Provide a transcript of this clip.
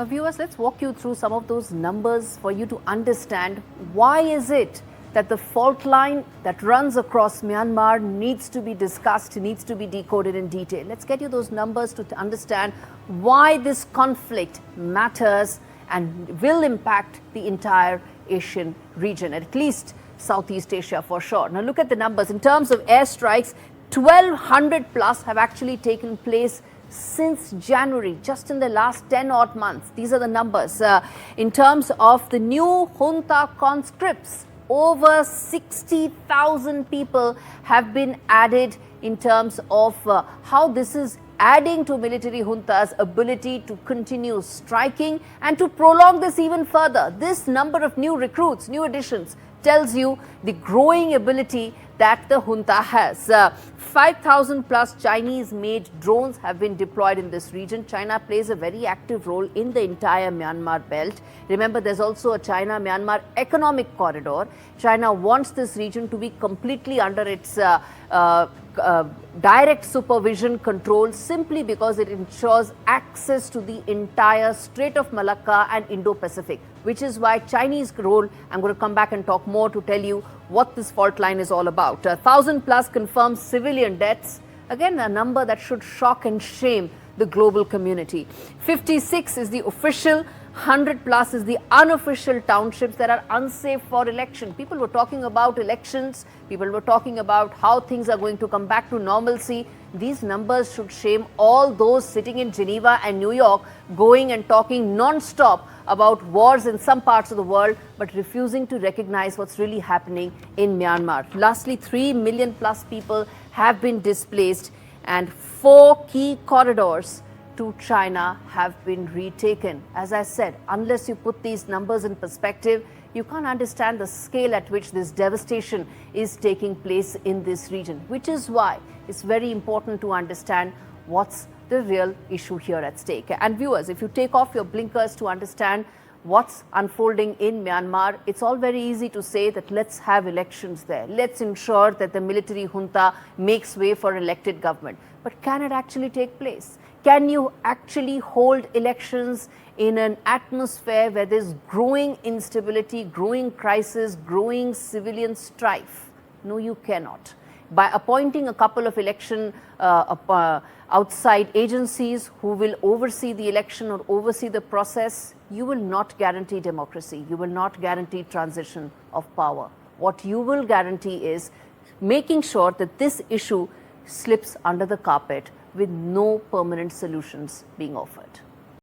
Viewers, let's walk you through some of those numbers for you to understand why is it that the fault line that runs across Myanmar needs to be discussed, needs to be decoded in detail. Let's get you those numbers to understand why this conflict matters and will impact the entire Asian region, at least Southeast Asia for sure. Now look at the numbers. In terms of airstrikes, 1,200 plus have actually taken place since January, just in the last 10 odd months. These are the numbers. In terms of the new junta conscripts, over 60,000 people have been added in terms of how this is adding to military junta's ability to continue striking and to prolong this even further. This number of new recruits, new additions, tells you the growing ability that the junta has. 5,000 plus Chinese-made drones have been deployed in this region. China plays a very active role in the entire Myanmar belt. Remember, there's also a China-Myanmar economic corridor. China wants this region to be completely under its direct supervision control, simply because it ensures access to the entire Strait of Malacca and Indo-Pacific, which is why Chinese role, I'm going to come back and talk more to tell you what this fault line is all about. 1,000 plus confirmed civilian deaths, again a number that should shock and shame the global community. 56 is the official, 100 plus is the unofficial townships that are unsafe for election. People were talking about elections, people were talking about how things are going to come back to normalcy. These numbers should shame all those sitting in Geneva and New York, going and talking non-stop about wars in some parts of the world, but refusing to recognize what's really happening in Myanmar. Lastly, 3 million plus people have been displaced and 4 key corridors to China have been retaken. As I said, unless you put these numbers in perspective, you can't understand the scale at which this devastation is taking place in this region, which is why it's very important to understand what's the real issue here at stake. And viewers, if you take off your blinkers to understand what's unfolding in Myanmar, it's all very easy to say that let's have elections there. Let's ensure that the military junta makes way for elected government. But can it actually take place? Can you actually hold elections in an atmosphere where there's growing instability, growing crisis, growing civilian strife? No, you cannot. By appointing a couple of election outside agencies who will oversee the election or oversee the process, you will not guarantee democracy. You will not guarantee transition of power. What you will guarantee is making sure that this issue slips under the carpet with no permanent solutions being offered.